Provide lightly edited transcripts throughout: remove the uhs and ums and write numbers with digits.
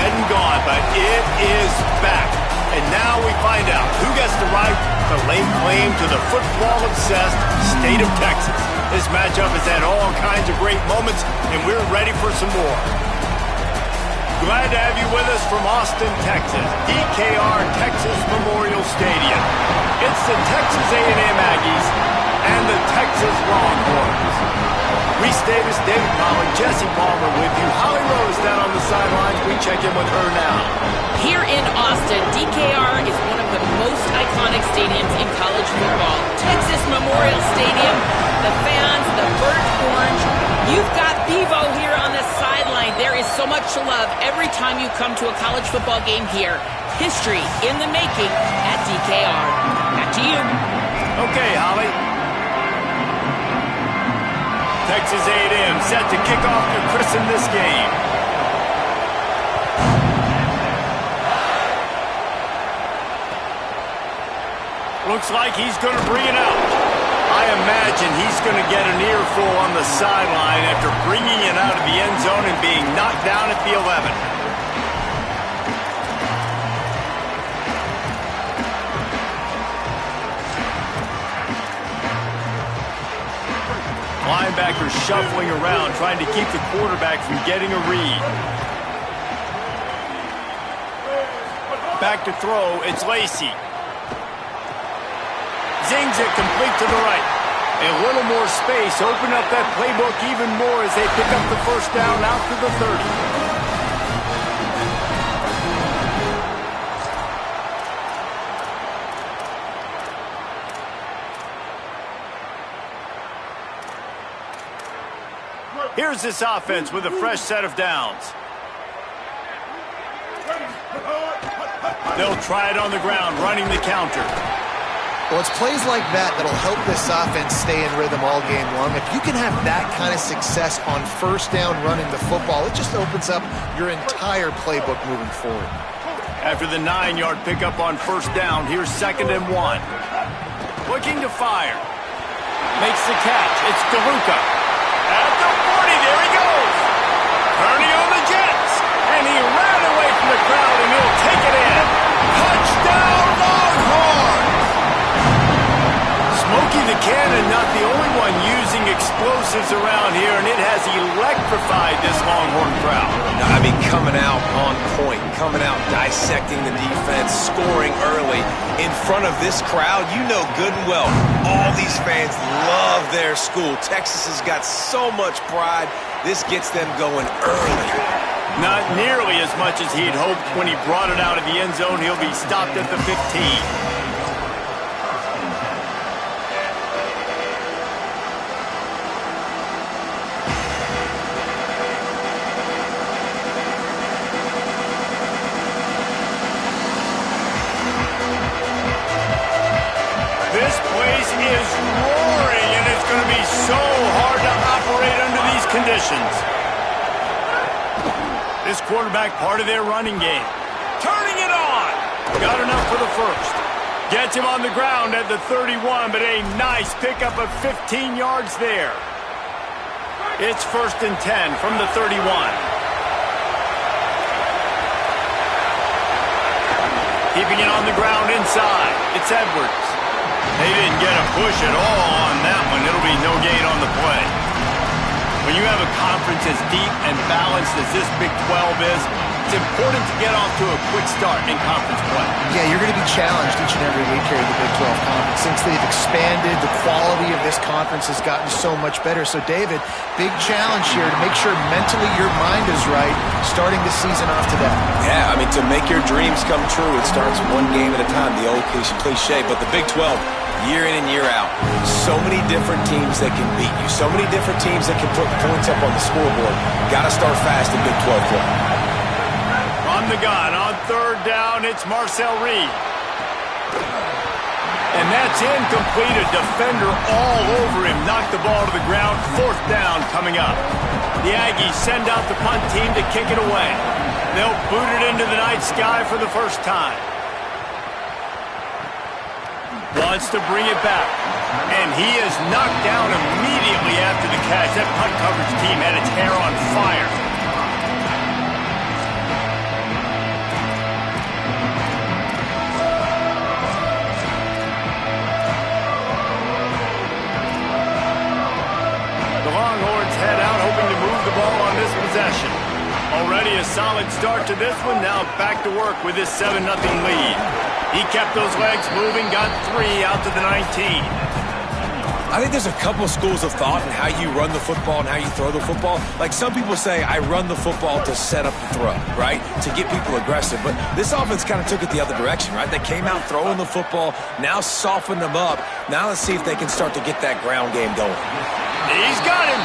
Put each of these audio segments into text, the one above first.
dead and gone, but it is back. And now we find out who gets the right to lay claim to the football-obsessed state of Texas. This matchup has had all kinds of great moments, and we're ready for some more. Glad to have you with us from Austin, Texas, DKR Texas Memorial Stadium. It's the Texas A&M Aggies and the Texas Longhorns. Reese Davis, David Collin, Jesse Palmer with you. Holly Rose down on the sidelines. We check in with her now. Here in Austin, DKR is one of the most iconic stadiums in college football. Texas Memorial Stadium, the fans, the burnt orange. You've got Bevo here on the sideline. There is so much to love every time you come to a college football game here. History in the making at DKR. Back to you. Okay, Holly. Texas A&M set to kick off to christen this game. Looks like he's going to bring it out. I imagine he's going to get an earful on the sideline after bringing it out of the end zone and being knocked down at the 11. Linebacker shuffling around, trying to keep the quarterback from getting a read. Back to throw, it's Lacey. Zings it complete to the right. A little more space, open up that playbook even more as they pick up the first down out to the 30. Here's this offense with a fresh set of downs. They'll try it on the ground, running the counter. Well, it's plays like that that'll help this offense stay in rhythm all game long. If you can have that kind of success on first down running the football, it just opens up your entire playbook moving forward. After the 9-yard pickup on first down, here's 2nd and 1. Looking to fire. Makes the catch. It's DeLuca. At the 40, there he goes. Turning on the Jets. And he ran away from the crowd, and he'll take it in. Touchdown, Longhorns! Smokey the Cannon, not the only one using explosives around here, and it has electrified this Longhorn crowd. I mean, coming out on point, coming out dissecting the defense, scoring early. In front of this crowd, you know good and well, all these fans love their school. Texas has got so much pride. This gets them going early. Not nearly as much as he'd hoped when he brought it out of the end zone. He'll be stopped at the 15. This place is roaring, and it's going to be so hard to operate under these conditions. This quarterback, part of their running game. Turning it on. Got enough for the first. Gets him on the ground at the 31, but a nice pickup of 15 yards there. It's 1st and 10 from the 31. Keeping it on the ground inside. It's Edwards. They didn't get a push at all on that one. It'll be no gain on the play. When you have a conference as deep and balanced as this Big 12 is, it's important to get off to a quick start in conference play. Yeah, you're going to be challenged each and every week here in the Big 12 Conference. Since they've expanded, the quality of this conference has gotten so much better. So, David, big challenge here to make sure mentally your mind is right starting the season off today. Yeah, I mean, to make your dreams come true, it starts one game at a time, the old cliche. But the Big 12, year in and year out, so many different teams that can beat you, so many different teams that can put points up on the scoreboard. Got to start fast in Big 12 play. On the gun, on 3rd down, it's Marcel Reed. And that's incomplete. A defender all over him. Knocked the ball to the ground. 4th down coming up. The Aggies send out the punt team to kick it away. They'll boot it into the night sky for the first time. Wants to bring it back. And he is knocked down immediately after the catch. That punt coverage team had its hair on fire. to this one. Now back to work with this 7-0 lead. He kept those legs moving, got 3 out to the 19. I think there's a couple schools of thought in how you run the football and how you throw the football. Like some people say, I run the football to set up the throw, right? To get people aggressive. But this offense kind of took it the other direction, right? They came out throwing the football, now softened them up. Now let's see if they can start to get that ground game going. He's got him.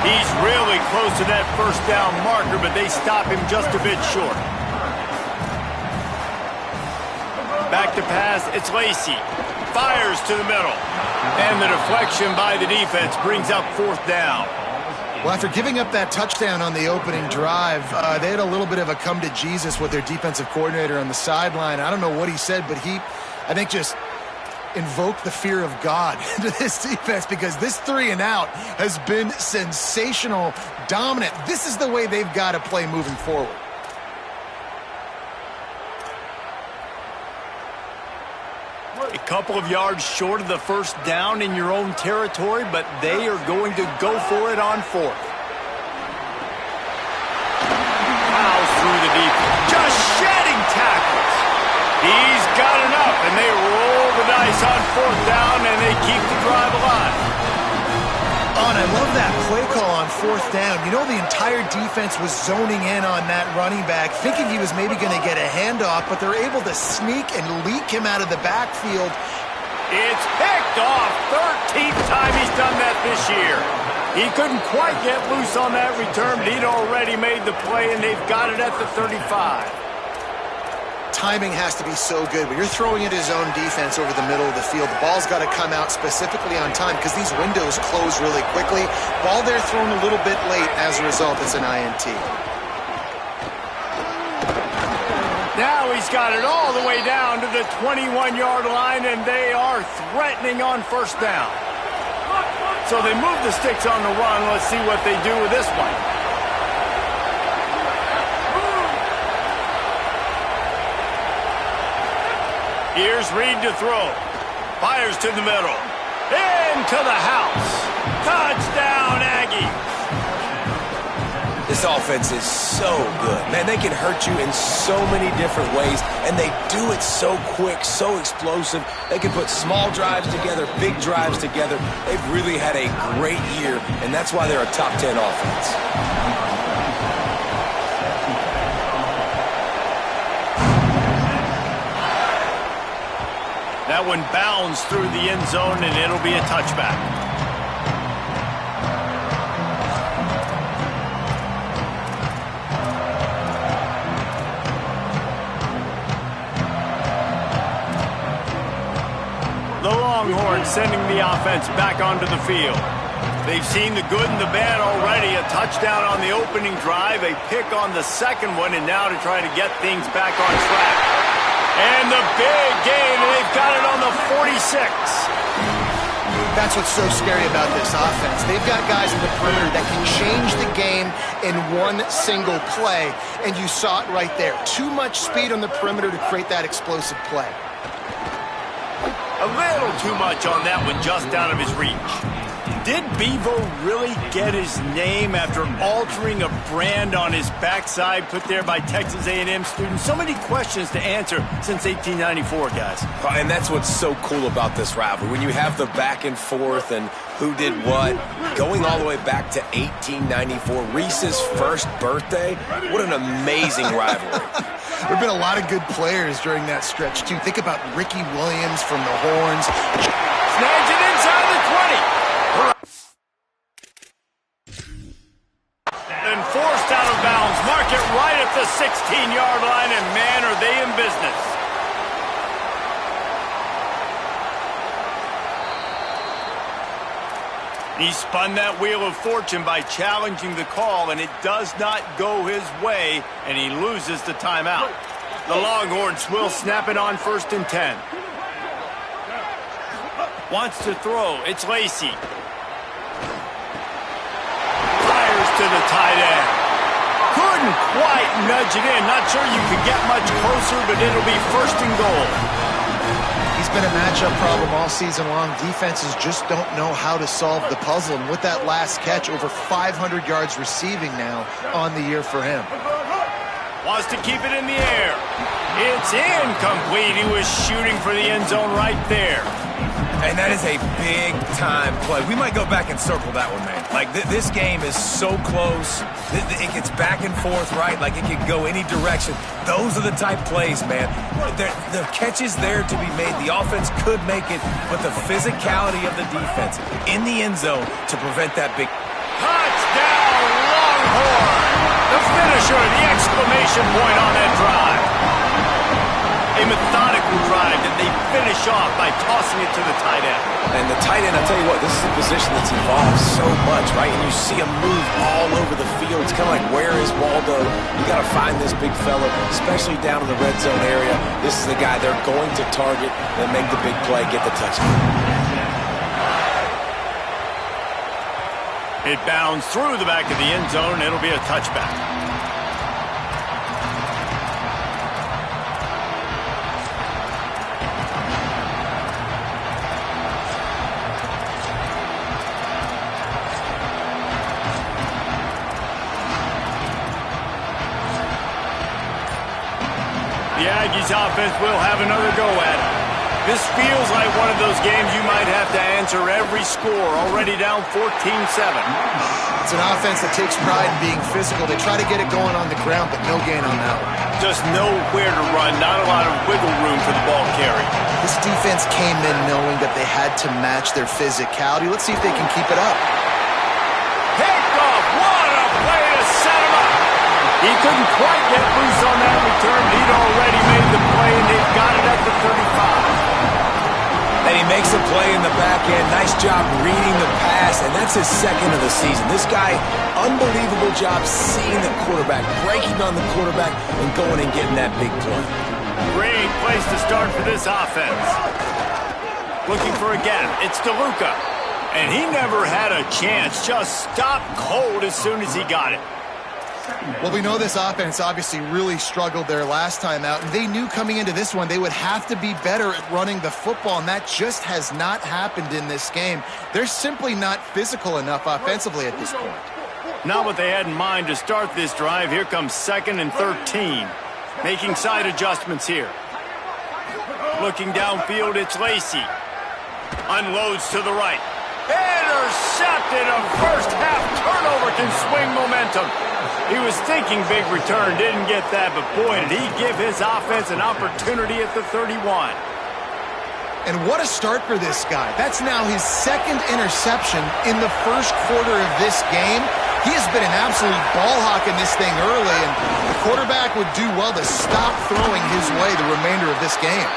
He's really close to that first down marker, but they stop him just a bit short. Back to pass, it's Lacy. Fires to the middle. And the deflection by the defense brings up 4th down. Well, after giving up that touchdown on the opening drive, they had a little bit of a come to Jesus with their defensive coordinator on the sideline. I don't know what he said, but he, I think, just invoked the fear of God into this defense, because this 3 and out has been sensational, dominant. This is the way they've got to play moving forward. A couple of yards short of the first down in your own territory, but they are going to go for it on 4th. Fouls through the deep. Just shedding tackles. He's got enough, and they roll the dice on 4th down, and they keep the drive alive. Oh, and I love that play call on 4th down. You know, the entire defense was zoning in on that running back, thinking he was maybe going to get a handoff, but they're able to sneak and leak him out of the backfield. It's picked off. 13th time he's done that this year. He couldn't quite get loose on that return, but he'd already made the play, and they've got it at the 35. Timing has to be so good. When you're throwing at his own defense over the middle of the field, the ball's got to come out specifically on time, because these windows close really quickly. Ball there thrown a little bit late. As a result, it's an INT. Now he's got it all the way down to the 21-yard line, and they are threatening on 1st down. So they move the sticks on the run. Let's see what they do with this one. Here's Reed to throw. Fires to the middle. Into the house. Touchdown, Aggies. This offense is so good. Man, they can hurt you in so many different ways, and they do it so quick, so explosive. They can put small drives together, big drives together. They've really had a great year, and that's why they're a top 10 offense. That one bounds through the end zone, and it'll be a touchback. The Longhorns sending the offense back onto the field. They've seen the good and the bad already. A touchdown on the opening drive, a pick on the second one, and now to try to get things back on track. And the big gain, and they've got it on the 46. That's what's so scary about this offense. They've got guys in the perimeter that can change the game in one single play, and you saw it right there. Too much speed on the perimeter to create that explosive play. A little too much on that one, just out of his reach. Did Bevo really get his name after altering a brand on his backside put there by Texas A&M students? So many questions to answer since 1894, guys. And that's what's so cool about this rivalry. When you have the back and forth and who did what, going all the way back to 1894, Reese's first birthday. What an amazing rivalry. There have been a lot of good players during that stretch, too. Think about Ricky Williams from the Horns. Snags it inside the 20. And forced out of bounds. Mark it right at the 16-yard line, and man, are they in business. He spun that wheel of fortune by challenging the call, and it does not go his way, and he loses the timeout. The Longhorns will snap it on 1st and 10. Wants to throw. It's Lacy. Fires to the tight end. Couldn't quite nudge it in. Not sure you could get much closer, but it'll be 1st and goal. He's been a matchup problem all season long. Defenses just don't know how to solve the puzzle. And with that last catch, over 500 yards receiving now on the year for him. Wants to keep it in the air. It's incomplete. He was shooting for the end zone right there. And that is a big-time play. We might go back and circle that one, man. Like, this game is so close. It gets back and forth, right? Like, it could go any direction. Those are the type plays, man. The catch is there to be made. The offense could make it, but the physicality of the defense in the end zone to prevent that big... Touchdown, Longhorn! The finisher, the exclamation point on that drive. A methodical drive that they finish off by tossing it to the tight end. And the tight end, I'll tell you what, this is a position that's evolved so much, right? And you see him move all over the field. It's kind of like, where is Waldo? You got to find this big fella, especially down in the red zone area. This is the guy they're going to target and make the big play, get the touchdown. It bounds through the back of the end zone. It'll be a touchback. The Aggies offense will have another go at it. This feels like one of those games you might have to answer every score, already down 14-7. It's an offense that takes pride in being physical. They try to get it going on the ground, but no gain on that one. Just nowhere to run, not a lot of wiggle room for the ball carry. This defense came in knowing that they had to match their physicality. Let's see if they can keep it up. Picked off, what a play to set him up. He couldn't quite get loose on that return. He'd already made the play, and they've got it at the 35. And he makes a play in the back end. Nice job reading the pass, and that's his second of the season. This guy, unbelievable job seeing the quarterback, breaking on the quarterback, and going and getting that big play. Great place to start for this offense. Looking for a gap. It's DeLuca. And he never had a chance. Just stopped cold as soon as he got it. Well, we know this offense obviously really struggled their last time out, and they knew coming into this one they would have to be better at running the football, and that just has not happened in this game. They're simply not physical enough offensively at this point. Not what they had in mind to start this drive. Here comes 2nd and 13. Making side adjustments here. Looking downfield, it's Lacy. Unloads to the right. Intercepted. A first half turnover can swing momentum. He was thinking big return, didn't get that, but boy, did he give his offense an opportunity at the 31. And what a start for this guy. That's now his second interception in the first quarter of this game. He has been an absolute ball hawk in this thing early, and the quarterback would do well to stop throwing his way the remainder of this game.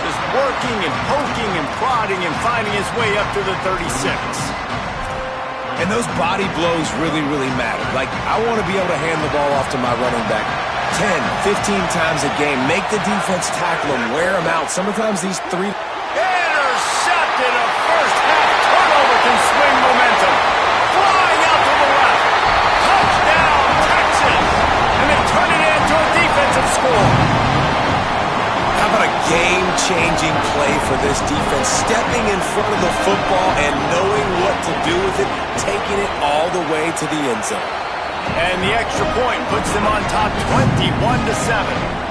Just working and poking and prodding and finding his way up to the 36. And those body blows really, really matter. Like, I want to be able to hand the ball off to my running back 10, 15 times a game. Make the defense tackle him, wear him out. Sometimes these three... Intercepted. A first half turnover can swing momentum. Flying out to the left. Touchdown, Texans. And they turn it into a defensive score. How about a game-changing play for this defense? Stepping in front of the football and knowing what to do with it, taking it all the way to the end zone. And the extra point puts them on top 21-7.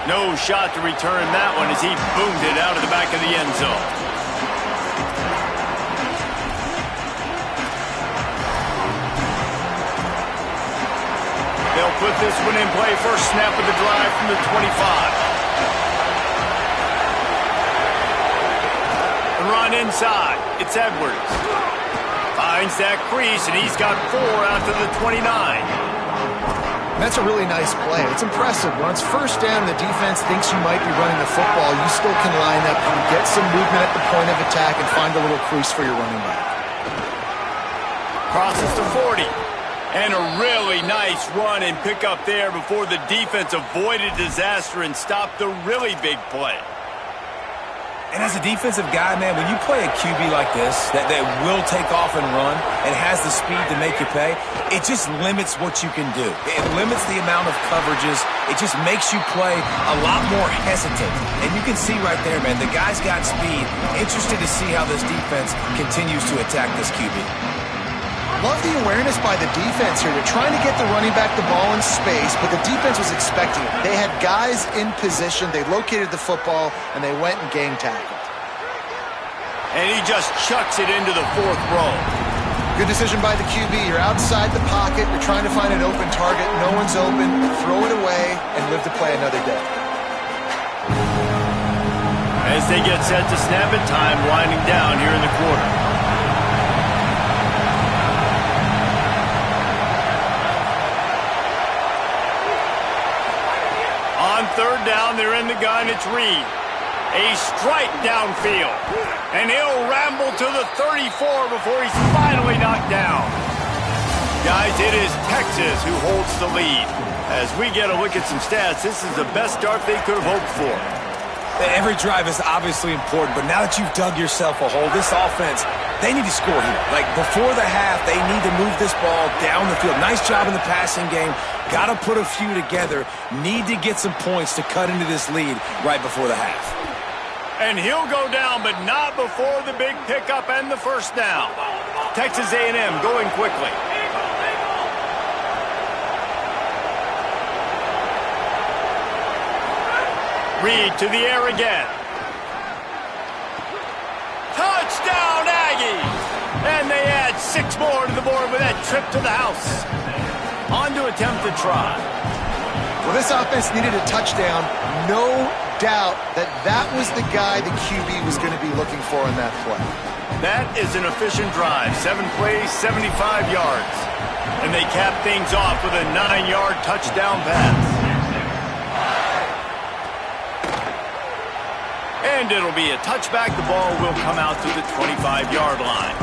No shot to return that one as he boomed it out of the back of the end zone. They'll put this one in play. First snap of the drive from the 25. And run inside. It's Edwards. Finds that crease, and he's got 4 out to the 29. That's a really nice play. It's impressive. When it's first down, the defense thinks you might be running the football. You still can line up and get some movement at the point of attack and find a little crease for your running back. Crosses to 40. And a really nice run and pick up there before the defense avoided disaster and stopped the really big play. And as a defensive guy, man, when you play a QB like this that will take off and run and has the speed to make you pay, it just limits what you can do. It limits the amount of coverages. It just makes you play a lot more hesitant. And you can see right there, man, the guy's got speed. Interested to see how this defense continues to attack this QB. Love the awareness by the defense here. They're trying to get the running back the ball in space, but the defense was expecting it. They had guys in position. They located the football, and they went and gang tackled. And he just chucks it into the fourth row. Good decision by the QB. You're outside the pocket. You're trying to find an open target. No one's open. Throw it away and live to play another day. As they get set to snap it, time winding down here in the quarter. On third down, they're in the gun. It's Reed. A strike downfield. And he'll ramble to the 34 before he's finally knocked down. Guys, it is Texas who holds the lead. As we get a look at some stats, this is the best start they could have hoped for. Every drive is obviously important, but now that you've dug yourself a hole, this offense, they need to score here. Like, before the half, they need to move this ball down the field. Nice job in the passing game. Got to put a few together. Need to get some points to cut into this lead right before the half. And he'll go down, but not before the big pickup and the first down. Texas A&M going quickly. Reed to the air again. Touchdown, Aggies! And they add 6 more to the board with that trip to the house. On to attempt the try. Well, this offense needed a touchdown. No doubt that was the guy the QB was going to be looking for in that play. That is an efficient drive. 7 plays, 75 yards. And they cap things off with a 9-yard touchdown pass. And it'll be a touchback. The ball will come out to the 25-yard line.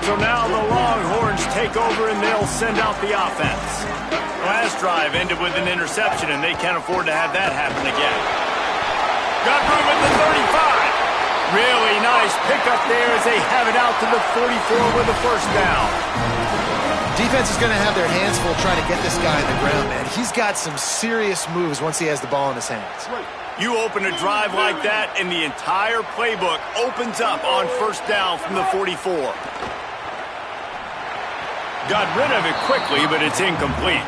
So now the Longhorns take over and they'll send out the offense. Last drive ended with an interception, and they can't afford to have that happen again. Got room at the 35. Really nice pickup there as they have it out to the 44 with a first down. Defense is going to have their hands full trying to get this guy on the ground, man. He's got some serious moves once he has the ball in his hands. You open a drive like that, and the entire playbook opens up on first down from the 44. Got rid of it quickly, but it's incomplete.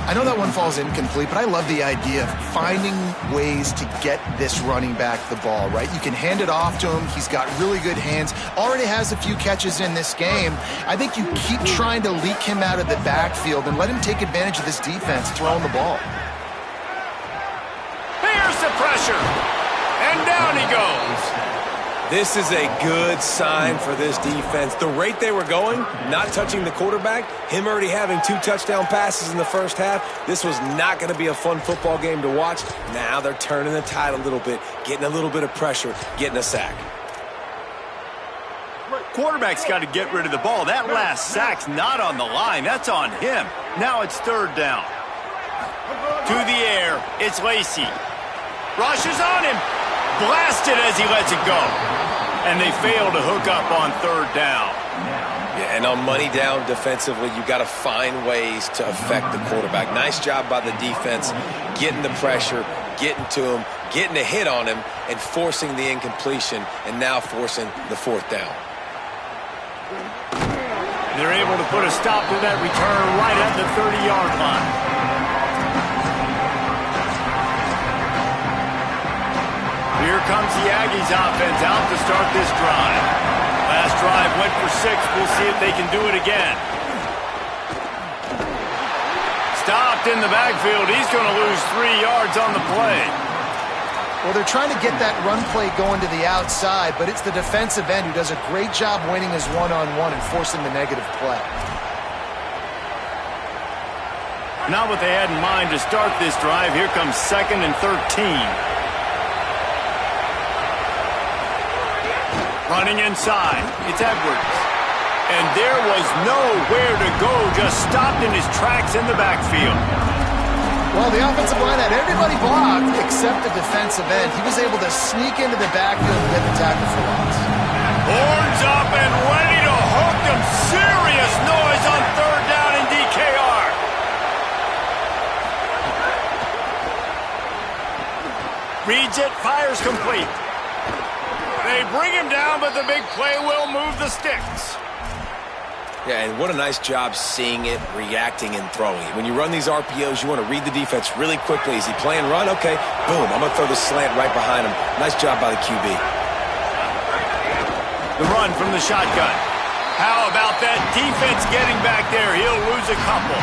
I know that one falls incomplete, but I love the idea of finding ways to get this running back the ball, right? You can hand it off to him. He's got really good hands. Already has a few catches in this game. I think you keep trying to leak him out of the backfield and let him take advantage of this defense throwing the ball. Here's the pressure. And down he goes. This is a good sign for this defense. The rate they were going, not touching the quarterback, him already having 2 touchdown passes in the first half, this was not going to be a fun football game to watch. Now they're turning the tide a little bit, getting a little bit of pressure, getting a sack. Quarterback's got to get rid of the ball. That last sack's not on the line. That's on him. Now it's third down. To the air, it's Lacey. Rushes on him. Blasted as he lets it go. And they fail to hook up on third down. Yeah, and on money down defensively, you got to find ways to affect the quarterback. Nice job by the defense, getting the pressure, getting to him, getting a hit on him, and forcing the incompletion, and now forcing the fourth down. They're able to put a stop to that return right at the 30-yard line. Here comes the Aggies offense out to start this drive. Last drive went for 6. We'll see if they can do it again. Stopped in the backfield. He's going to lose 3 yards on the play. Well, they're trying to get that run play going to the outside, but it's the defensive end who does a great job winning his one-on-one and forcing the negative play. Not what they had in mind to start this drive. Here comes 2nd and 13. Running inside, it's Edwards. And there was nowhere to go just stopped in his tracks in the backfield. Well, the offensive line had everybody blocked except the defensive end. He was able to sneak into the backfield and get the tackle for loss. Horns up and ready to hook them. Serious noise on third down in DKR. Reads it, fires complete. They bring him down, but the big play will move the sticks. Yeah, and what a nice job seeing it, reacting, and throwing it. When you run these RPOs, you want to read the defense really quickly. Is he playing run? Okay, boom, I'm going to throw the slant right behind him. Nice job by the QB. The run from the shotgun. How about that defense getting back there? He'll lose a couple.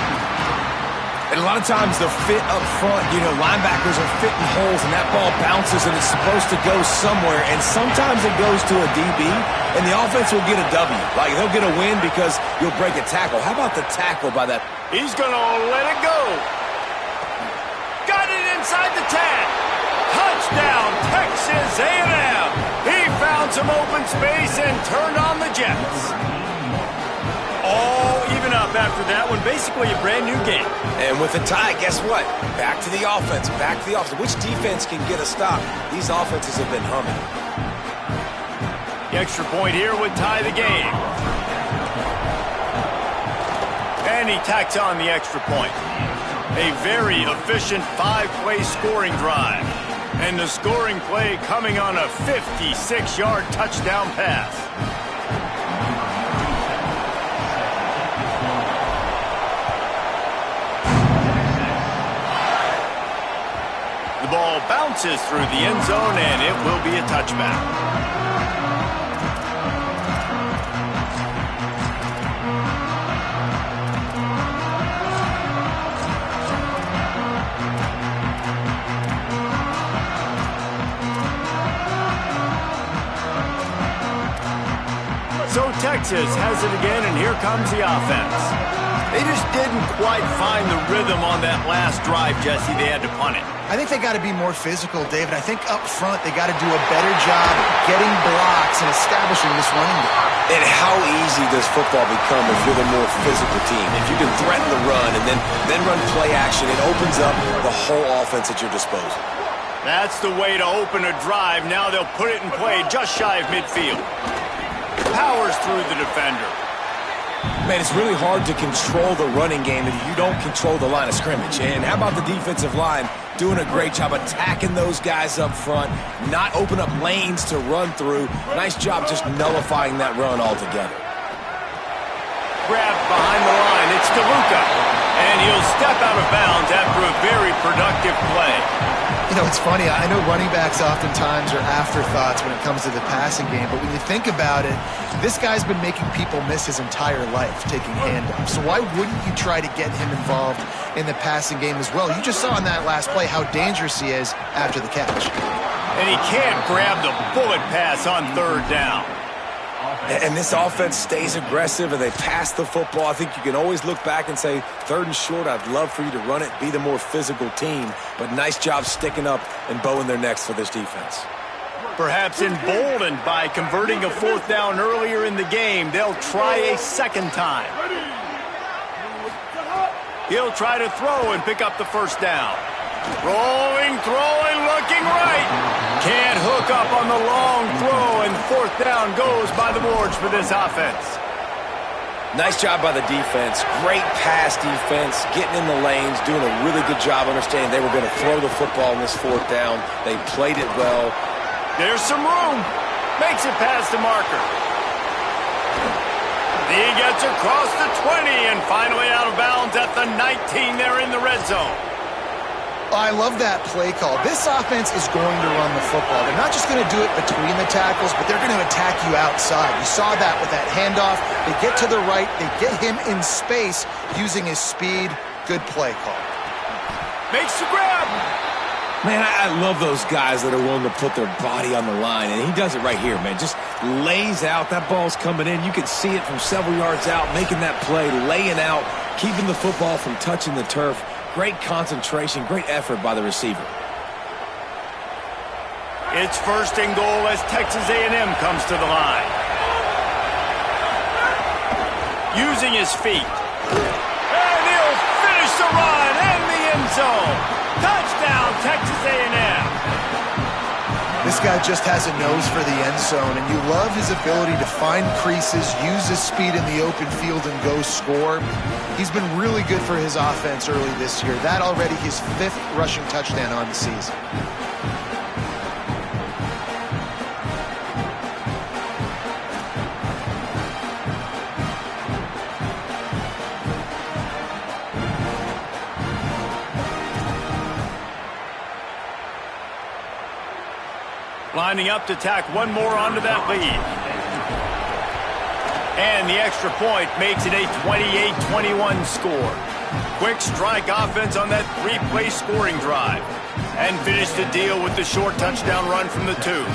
And a lot of times the fit up front, you know, linebackers are fitting holes and that ball bounces and it's supposed to go somewhere. And sometimes it goes to a DB and the offense will get a W. Like they'll get a win because you'll break a tackle. How about the tackle by that? He's going to let it go. Got it inside the 10. Touchdown, Texas A&M. He found some open space and turned on the Jets. All even up after that one. Basically a brand new game. And with a tie, guess what? Back to the offense. Back to the offense. Which defense can get a stop? These offenses have been humming. The extra point here would tie the game. And he tacks on the extra point. A very efficient 5-play scoring drive. And the scoring play coming on a 56-yard touchdown pass. The ball bounces through the end zone, and it will be a touchback. So Texas has it again, and here comes the offense. They just didn't quite find the rhythm on that last drive, Jesse. They had to punt it. I think they got to be more physical, David. I think up front they got to do a better job getting blocks and establishing this running game. And how easy does football become if you're the more physical team? If you can threaten the run and then run play action, it opens up the whole offense at your disposal. That's the way to open a drive. Now they'll put it in play just shy of midfield. Powers through the defender. Man, it's really hard to control the running game if you don't control the line of scrimmage. And how about the defensive line doing a great job attacking those guys up front, not open up lanes to run through. Nice job just nullifying that run altogether. Grabbed behind the line. It's DeLuca. And he'll step out of bounds after a very productive play. You know, it's funny. I know running backs oftentimes are afterthoughts when it comes to the passing game, but when you think about it, this guy's been making people miss his entire life taking handoffs. So why wouldn't you try to get him involved in the passing game as well? You just saw in that last play how dangerous he is after the catch. And he can't grab the bullet pass on third down. And this offense stays aggressive and they pass the football. I think you can always look back and say, third and short, I'd love for you to run it, be the more physical team. But nice job sticking up and bowing their necks for this defense. Perhaps emboldened by converting a fourth down earlier in the game, they'll try a second time. He'll try to throw and pick up the first down. Rolling, throwing, looking right. Can't hook up on the long throw, and fourth down goes by the boards for this offense. Nice job by the defense. Great pass defense, getting in the lanes, doing a really good job understanding they were going to throw the football in this fourth down. They played it well. There's some room. Makes it past the marker. He gets across the 20 and finally out of bounds at the 19 there in the red zone. I love that play call. This offense is going to run the football. They're not just going to do it between the tackles, but they're going to attack you outside. You saw that with that handoff. They get to the right. They get him in space using his speed. Good play call. Makes the grab. Man, I love those guys that are willing to put their body on the line, and he does it right here, man. Just lays out. That ball's coming in. You can see it from several yards out, making that play, laying out, keeping the football from touching the turf. Great concentration, great effort by the receiver. It's first and goal as Texas A&M comes to the line. Using his feet. makes a run in the end zone. Touchdown, Texas A&M. This guy just has a nose for the end zone, and you love his ability to find creases, use his speed in the open field, and go score. He's been really good for his offense early this year. That already his 5th rushing touchdown on the season. Lining up to tack one more onto that lead. And the extra point makes it a 28-21 score. Quick strike offense on that 3-play scoring drive. And finish the deal with the short touchdown run from the 2.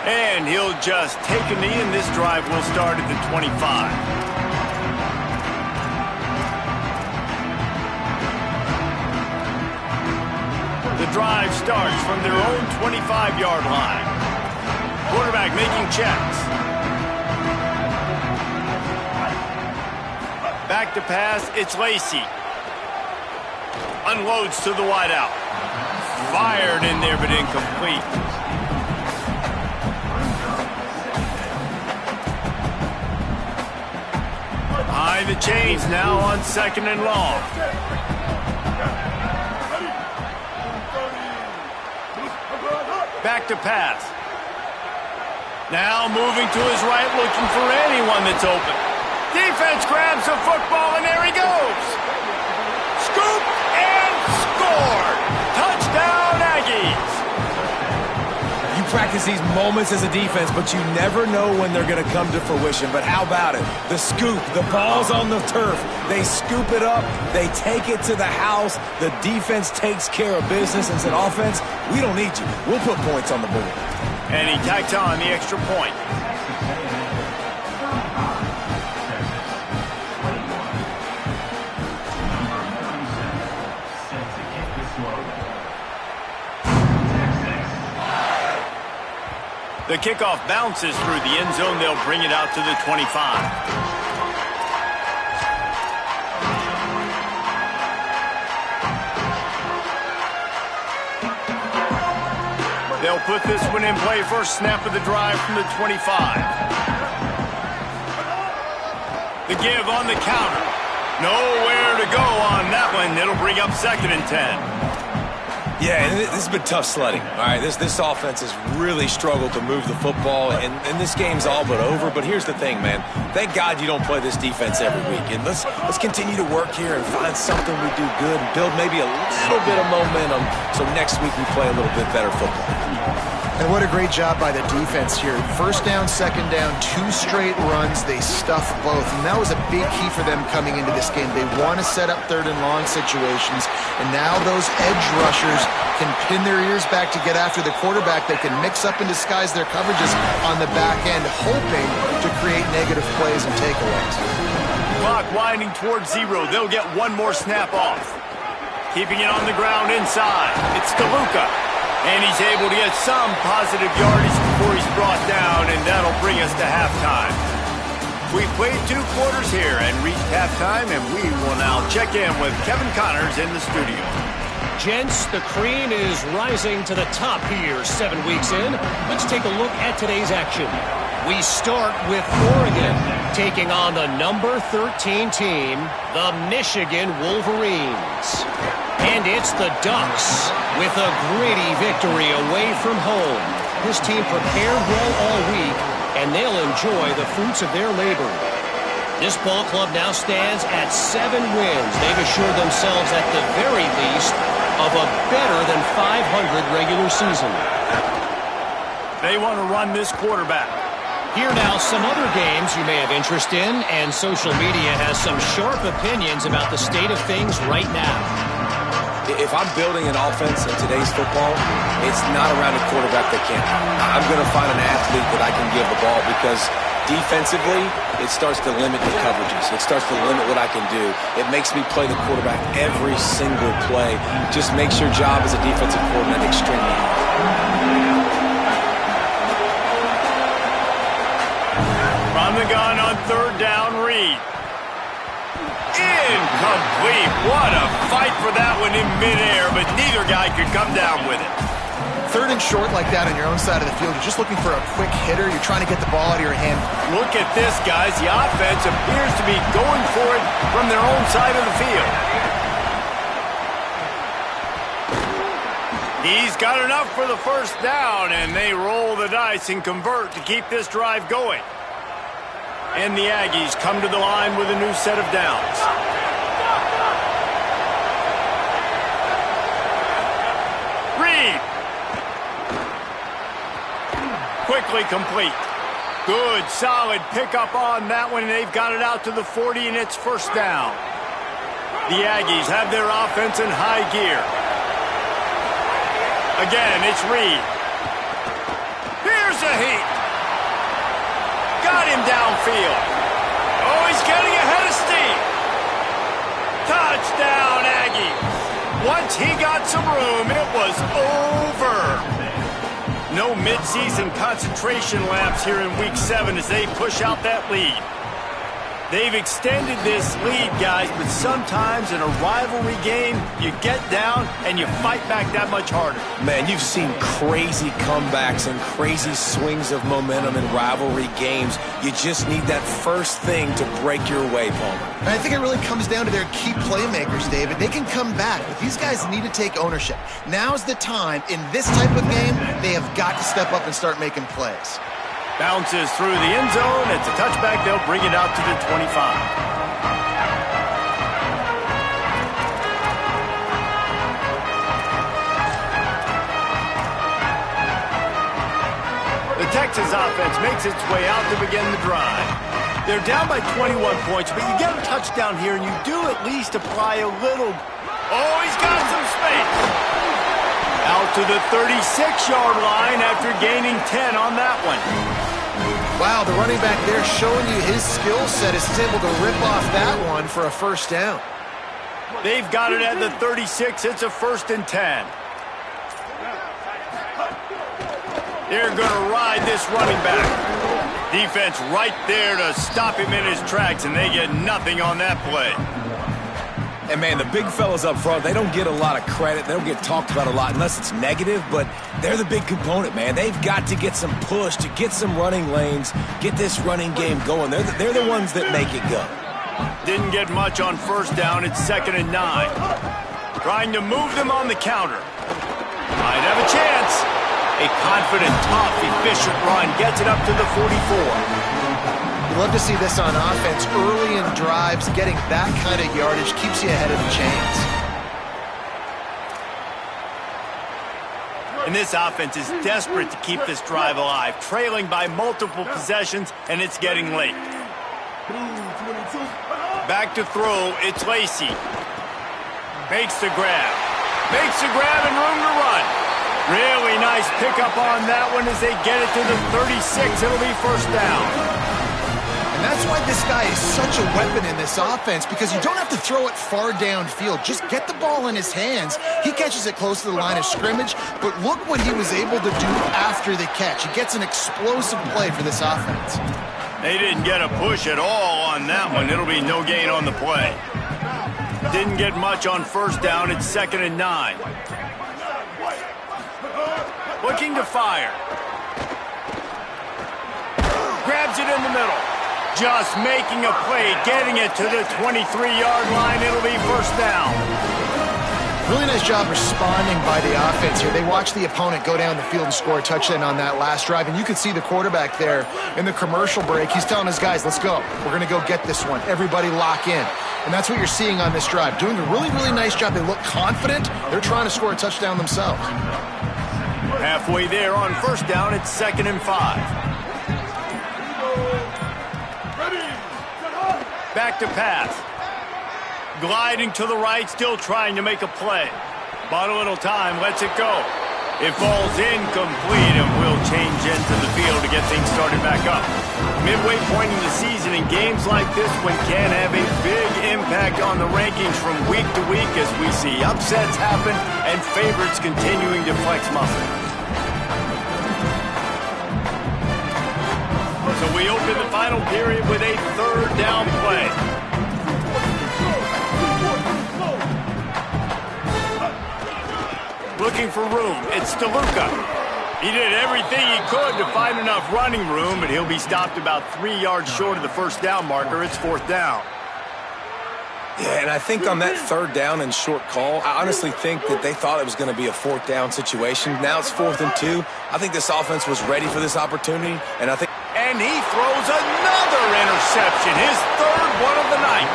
And he'll just take a knee, and this drive will start at the 25. The drive starts from their own 25-yard line. Quarterback making checks. Back to pass, it's Lacy. Unloads to the wideout. Fired in there, but incomplete. Behind the chains now on 2nd and long. Back to pass. Now moving to his right, looking for anyone that's open. Defense grabs the football, and there he goes. Scoop and scored. Touchdown, Aggies. You practice these moments as a defense, but you never know when they're going to come to fruition. But how about it? The scoop, the ball's on the turf. They scoop it up. They take it to the house. The defense takes care of business and said, offense, we don't need you. We'll put points on the board. And he tacks on the extra point. The kickoff bounces through the end zone. They'll bring it out to the 25. They'll put this one in play. First snap of the drive from the 25. The give on the counter. Nowhere to go on that one. It'll bring up 2nd and 10. Yeah, and this has been tough sledding. All right, this offense has really struggled to move the football, and this game's all but over. But here's the thing, man. Thank God you don't play this defense every week. And let's continue to work here and find something we do good and build maybe a little bit of momentum so next week we play a little bit better football. And what a great job by the defense here. 1st down, 2nd down, 2 straight runs. They stuff both. And that was a big key for them coming into this game. They want to set up 3rd and long situations. And now those edge rushers can pin their ears back to get after the quarterback. They can mix up and disguise their coverages on the back end, hoping to create negative plays and takeaways. Clock winding towards 0. They'll get one more snap off. Keeping it on the ground inside. It's DeLuca. And he's able to get some positive yardage before he's brought down, and that'll bring us to halftime. We played 2 quarters here and reached halftime, and we will now check in with Kevin Connors in the studio. Gents, the cream is rising to the top here 7 weeks in. Let's take a look at today's action. We start with Oregon taking on the number 13 team, the Michigan Wolverines. And it's the Ducks with a gritty victory away from home. This team prepared well all week, and they'll enjoy the fruits of their labor. This ball club now stands at 7 wins. They've assured themselves at the very least of a better than 500 regular season. They want to run this quarterback. Here now some other games you may have interest in, and social media has some sharp opinions about the state of things right now. If I'm building an offense in today's football, it's not around a quarterback that can't. I'm going to find an athlete that I can give the ball because Defensively, it starts to limit the coverages. It starts to limit what I can do. It makes me play the quarterback every single play. Just makes your job as a defensive coordinator extremely hard. From the gun on third down, Reed. Incomplete. What a fight for that one in midair, but neither guy could come down with it. Third and short like that on your own side of the field, you're just looking for a quick hitter. You're trying to get the ball out of your hand. Look at this, guys. The offense appears to be going for it from their own side of the field. He's got enough for the first down, and they roll the dice and convert to keep this drive going. And the Aggies come to the line with a new set of downs. Reed. Quickly complete. Good, solid pickup on that one, and they've got it out to the 40, and it's first down. The Aggies have their offense in high gear. Again, it's Reed. Here's a heat. Got him downfield. Oh, he's getting ahead of steam. Touchdown, Aggies. Once he got some room, it was over. No midseason concentration laps here in Week 7 as they push out that lead. They've extended this lead, guys, but sometimes in a rivalry game, you get down and you fight back that much harder. Man, you've seen crazy comebacks and crazy swings of momentum in rivalry games. You just need that first thing to break your way, Palmer. And I think it really comes down to their key playmakers, David. They can come back, but these guys need to take ownership. Now's the time. In this type of game, they have got to step up and start making plays. Bounces through the end zone. It's a touchback. They'll bring it out to the 25. The Texas offense makes its way out to begin the drive. They're down by 21 points, but you get a touchdown here, and you do at least apply a little. Oh, he's got some space. Out to the 36-yard line after gaining 10 on that one. Wow, the running back there showing you his skill set is able to rip off that one for a first down. They've got it at the 36. It's a 1st and 10. They're going to ride this running back. Defense right there to stop him in his tracks, and they get nothing on that play. And, man, the big fellas up front, they don't get a lot of credit. They don't get talked about a lot unless it's negative, but they're the big component, man. They've got to get some push, to get some running lanes, get this running game going. They're the ones that make it go. Didn't get much on first down. It's 2nd and 9. Trying to move them on the counter. Might have a chance. A confident, tough, efficient run gets it up to the 44. You love to see this on offense. Early in drives, getting that kind of yardage keeps you ahead of the chains. And this offense is desperate to keep this drive alive, trailing by multiple possessions, and it's getting late. Back to throw, it's Lacy. Makes the grab. Makes the grab and room to run. Really nice pickup on that one as they get it to the 36. It'll be first down. And that's why this guy is such a weapon in this offense, because you don't have to throw it far downfield. Just get the ball in his hands. He catches it close to the line of scrimmage, but look what he was able to do after the catch. He gets an explosive play for this offense. They didn't get a push at all on that one. It'll be no gain on the play. Didn't get much on first down. It's 2nd and 9. Looking to fire. Grabs it in the middle. Just making a play, getting it to the 23-yard line. It'll be first down. Really nice job responding by the offense here. They watched the opponent go down the field and score a touchdown on that last drive, and you could see the quarterback there in the commercial break. He's telling his guys, let's go. We're going to go get this one. Everybody lock in. And that's what you're seeing on this drive. Doing a really, really nice job. They look confident. They're trying to score a touchdown themselves. Halfway there on first down, it's 2nd and 5. Back to pass. Gliding to the right, still trying to make a play. Bought a little time, lets it go. It falls incomplete and will change into the field to get things started back up. Midway point in the season, in games like this one can have a big impact on the rankings from week to week as we see upsets happen and favorites continuing to flex muscle. So we open the final period with a third down play. Looking for room, it's DeLuca. He did everything he could to find enough running room, but he'll be stopped about 3 yards short of the first down marker. It's fourth down. Yeah, and I think on that third down and short call, I honestly think that they thought it was going to be a fourth down situation. Now it's 4th and 2. I think this offense was ready for this opportunity, and I think... And he throws another interception, his third one of the night.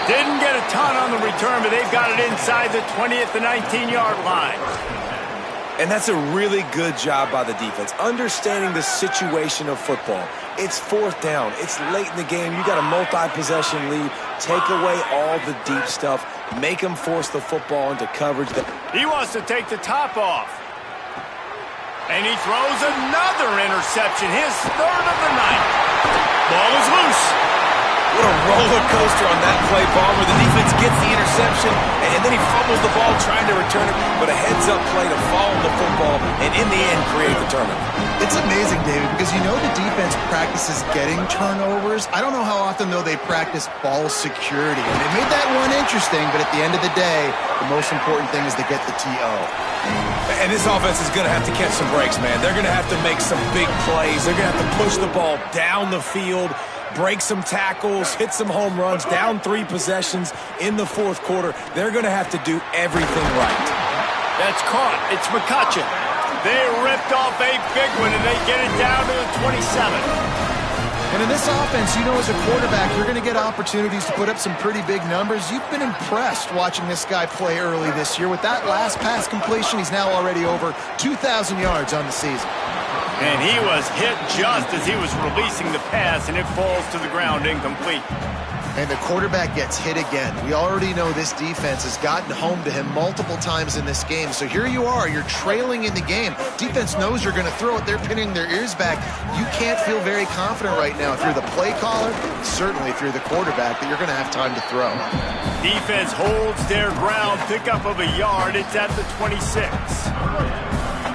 Didn't get a ton on the return, but they've got it inside the 20th to 19-yard line. And that's a really good job by the defense, understanding the situation of football. It's 4th down. It's late in the game. You got a multi-possession lead. Take away all the deep stuff. Make them force the football into coverage. He wants to take the top off. And he throws another interception, his third of the night. Ball is loose. What a roller coaster on that play, Ballmer. The defense gets the interception, and then he fumbles the ball trying to return it, but a heads-up play to follow the football, and in the end, create the turnover. It's amazing, David, because you know the defense practices getting turnovers. I don't know how often, though, they practice ball security. And they made that one interesting, but at the end of the day, the most important thing is to get the TO. And this offense is going to have to catch some breaks, man. They're going to have to make some big plays. They're going to have to push the ball down the field, break some tackles, hit some home runs, down 3 possessions in the 4th quarter. They're going to have to do everything right. That's caught. It's McCutcheon. They ripped off a big one, and they get it down to the 27. And in this offense, you know, as a quarterback, you're going to get opportunities to put up some pretty big numbers. You've been impressed watching this guy play early this year. With that last pass completion, he's now already over 2,000 yards on the season. And he was hit just as he was releasing the pass, and it falls to the ground incomplete. And the quarterback gets hit again. We already know this defense has gotten home to him multiple times in this game. So here you are, you're trailing in the game. Defense knows you're going to throw it. They're pinning their ears back. You can't feel very confident right now if you're the play caller, certainly if you're the quarterback, that you're going to have time to throw. Defense holds their ground, pickup of a yard. It's at the 26.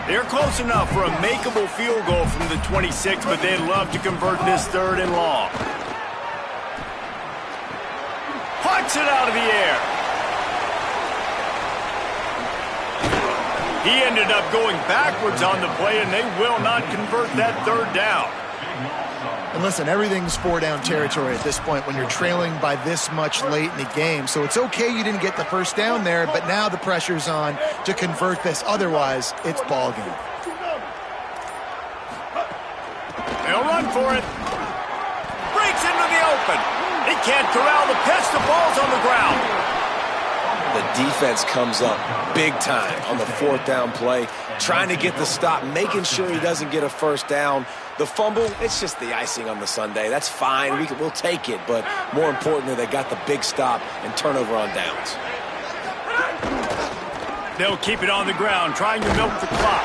They're close enough for a makeable field goal from the 26, but they'd love to convert this 3rd and long. Puts it out of the air. He ended up going backwards on the play, and they will not convert that 3rd down. And listen, everything's 4-down territory at this point when you're trailing by this much late in the game. So it's okay you didn't get the first down there, but now the pressure's on to convert this. Otherwise, it's ball game. They'll run for it. Breaks into the open. He can't corral the pitch. The ball's on the ground. The defense comes up big time on the 4th down play, trying to get the stop, making sure he doesn't get a first down. The fumble, it's just the icing on the sundae. That's fine. We'll take it. But more importantly, they got the big stop and turnover on downs. They'll keep it on the ground, trying to milk the clock.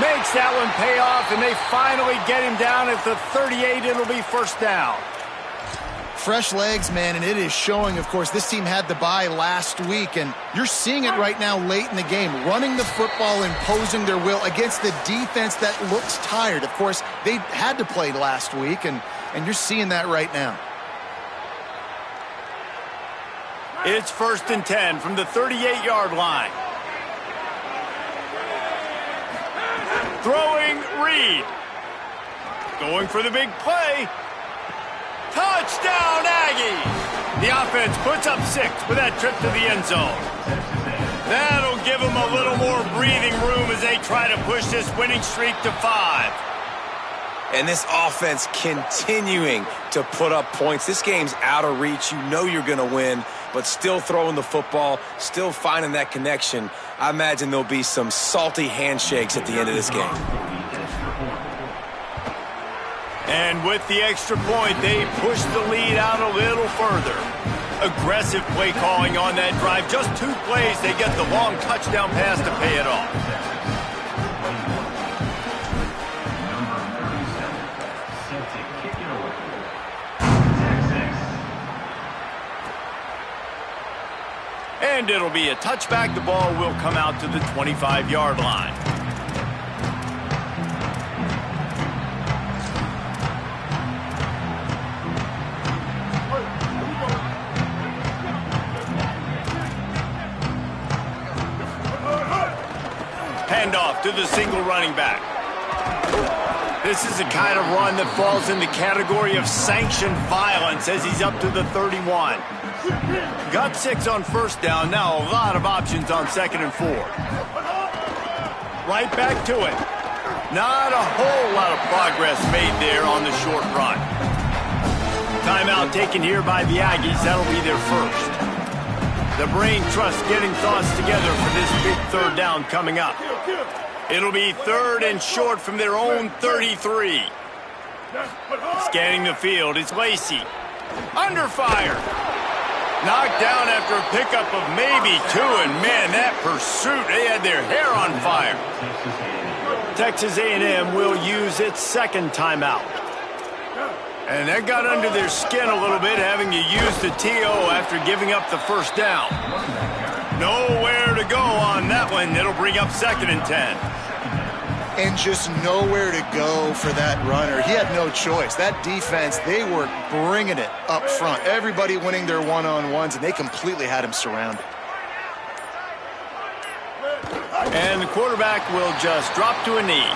Makes that one pay off, and they finally get him down at the 38. It'll be first down. Fresh legs, man, and it is showing, of course. This team had the bye last week, and you're seeing it right now late in the game, running the football, imposing their will against the defense that looks tired. Of course, they had to play last week, and you're seeing that right now. It's 1st and 10 from the 38-yard line. Throwing Reed. Going for the big play. Touchdown, Aggies! The offense puts up 6 with that trip to the end zone. That'll give them a little more breathing room as they try to push this winning streak to 5. And this offense continuing to put up points. This game's out of reach. You know you're going to win, but still throwing the football, still finding that connection. I imagine there'll be some salty handshakes at the end of this game. And with the extra point, they push the lead out a little further. Aggressive play calling on that drive. Just 2 plays, they get the long touchdown pass to pay it off. And it'll be a touchback. The ball will come out to the 25-yard line. Handoff to the single running back. This is the kind of run that falls in the category of sanctioned violence as he's up to the 31. Got 6 on first down. Now a lot of options on 2nd and 4. Right back to it. Not a whole lot of progress made there on the short run. Timeout taken here by the Aggies. That'll be their first. The brain trust getting thoughts together for this big 3rd down coming up. It'll be 3rd and short from their own 33. Scanning the field, it's Lacey. Under fire. Knocked down after a pickup of maybe 2, and man, that pursuit, they had their hair on fire. Texas A&M will use its 2nd timeout. And that got under their skin a little bit, having to use the TO after giving up the 1st down. Nowhere to go on that one. It'll bring up 2nd and 10. And just nowhere to go for that runner. He had no choice. That defense, they were bringing it up front. Everybody winning their one-on-ones, and they completely had him surrounded. And the quarterback will just drop to a knee.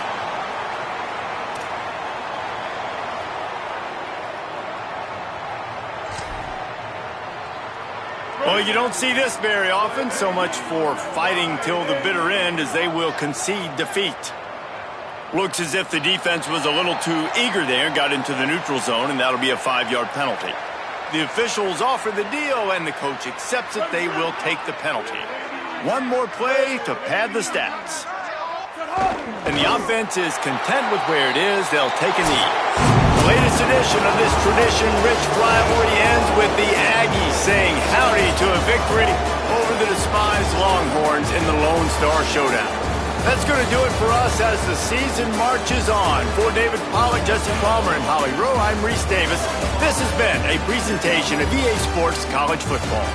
Well, you don't see this very often. So much for fighting till the bitter end as they will concede defeat. Looks as if the defense was a little too eager there, got into the neutral zone, and that'll be a 5-yard penalty. The officials offer the deal, and the coach accepts it. They will take the penalty. One more play to pad the stats. And the offense is content with where it is. They'll take a knee. The latest edition of this tradition-rich rivalry ends with the Aggies saying howdy to a victory over the despised Longhorns in the Lone Star Showdown. That's going to do it for us as the season marches on. For David Pollack, Jesse Palmer, and Holly Rowe, I'm Reese Davis. This has been a presentation of EA Sports College Football.